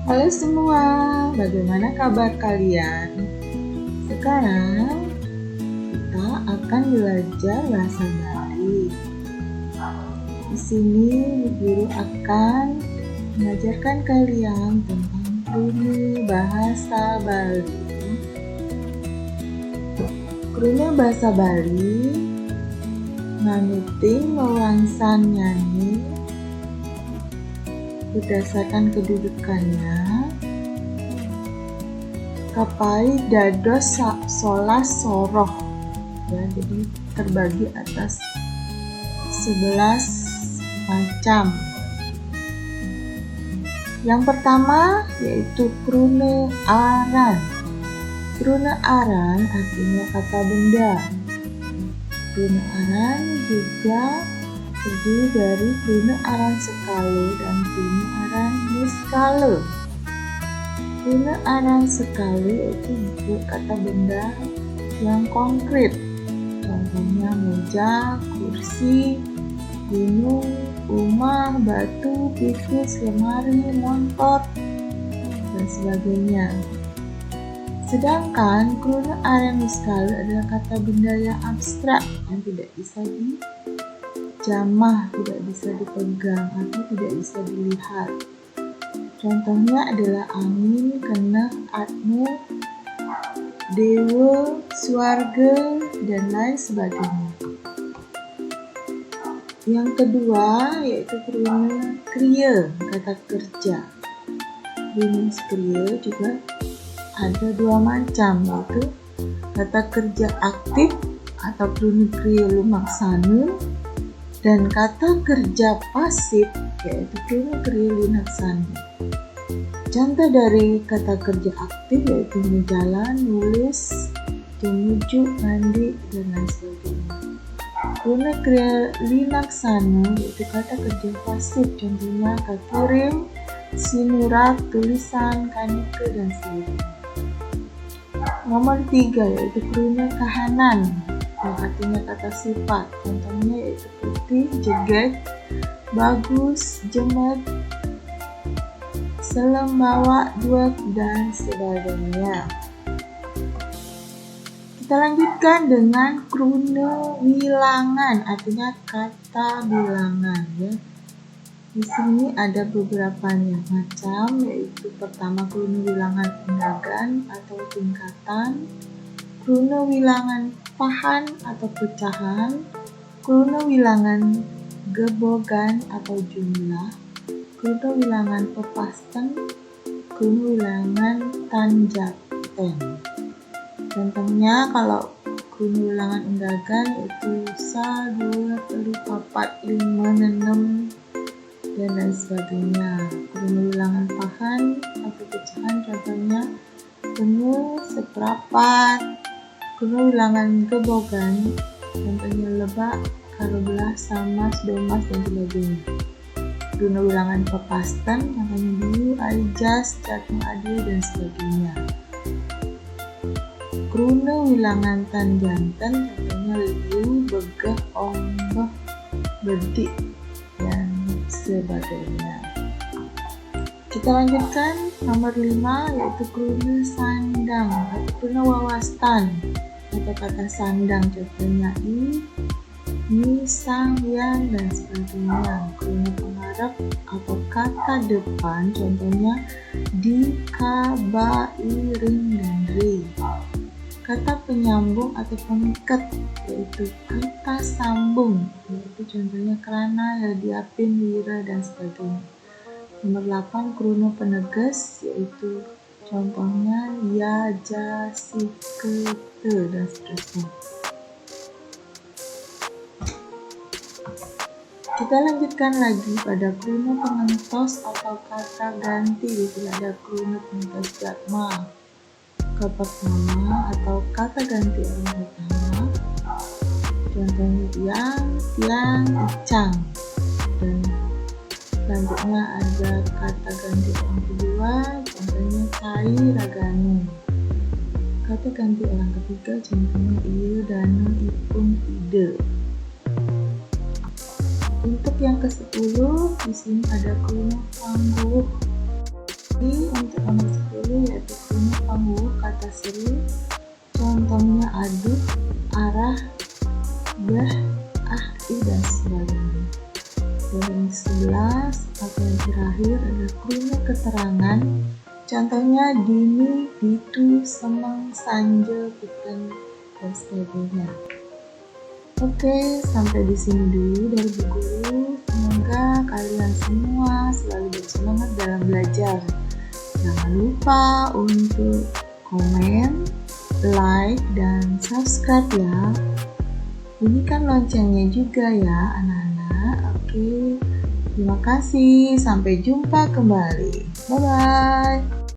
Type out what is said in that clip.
Halo semua, bagaimana kabar kalian? Sekarang kita akan belajar bahasa Bali. Di sini guru akan mengajarkan kalian tentang krune bahasa Bali. Krune bahasa Bali nganuting wewangsan nyanyi berdasarkan kedudukannya kapai dados solas soroh ya, jadi terbagi atas 11 macam. Yang pertama yaitu krune aran. Krune aran artinya kata benda. Krune aran juga terdiri dari krune aran sekale dan krune aran niskale. Krune aran sekale itu kata benda yang konkret, contohnya meja, kursi, gunung, rumah, batu, tikus, lemari, motor, dan sebagainya. Sedangkan krune aran niskale adalah kata benda yang abstrak yang tidak bisa dijamah, tidak bisa dipegang atau tidak bisa dilihat. Contohnya adalah angin, keneh, atmu, dewa, swarga, dan lain sebagainya. Yang kedua yaitu krune kriya, kata kerja. Krune kriya juga ada dua macam, yaitu kata kerja aktif atau krune kriya lumaksana dan kata kerja pasif yaitu krune kriya linaksana. Contoh dari kata kerja aktif yaitu berjalan, nulis, menuju, mandi, dan lain sebagainya. Krune kriya linaksana yaitu kata kerja pasif, contohnya kirim, sinurat, tulisan, kanike, dan sebagainya. Nomor 3 yaitu krune kahanan yang artinya kata sifat, contohnya yaitu putih, jeget, bagus, jemet, selembawa, duek, dan sebagainya. Kita lanjutkan dengan krune wilangan, artinya kata bilangan ya. Di sini ada beberapa macam, yaitu pertama krune wilangan undagan atau tingkatan, krune wilangan pahan atau pecahan, krune wilangan gebogan atau jumlah, krune wilangan pepasten, krune wilangan tanjaten. Contohnya kalau krune wilangan undagan itu 1, 2, 3, 4, 5, 6, dan lain sebagainya. Krune wilangan pahan atau pecahan contohnya penuh, seperapat. Krune wilangan gebogan contohnya lebak, karobelah, samas, domas, dan sebagainya. Krune wilangan pepasten contohnya biu, aijas, jatuh, adil, dan sebagainya. Krune wilangan tanjanten contohnya liu, begeh, ombeh, bedik, dan sebagainya. Kita lanjutkan nomor 5 yaitu krune sandang atau krune wawastan atau kata sandang contohnya ni, sang, yang, dan sebagainya. Krune pengarep atau kata depan contohnya di, ka, ba, i, ring, dan ri. Kata penyambung atau pengikat yaitu kata sambung, yaitu contohnya kerana, yadiapin, wira, dan sebagainya. Nomor 8 krune penegas yaitu contohnya ya, ja, si, ke, te, dan seterusnya. Kita lanjutkan lagi pada krune pengentos atau kata ganti. Di sini ada krune pengentos jatma, pertama atau kata ganti orang pertama, contohnya yang, tiang, icang, dan selanjutnya ada kata ganti orang kedua, contohnya cai, raganu. Kata ganti orang ketiga contohnya iya, dana, ipung, ide. Untuk yang ke-10 di sini ada krune pangguh seru. Contohnya aduk, arah, dan sebagainya. Dan 11 atau yang terakhir ada kurung keterangan. Contohnya dini, bitu, semang, sanje, piten, dan sebagainya. Oke, sampai di sini dulu dari Bu Guru. Semoga kalian semua selalu bersemangat dalam belajar. Jangan lupa untuk komen, like, dan subscribe ya. Bunyikan loncengnya juga ya anak-anak. Oke, terima kasih. Sampai jumpa kembali. Bye-bye.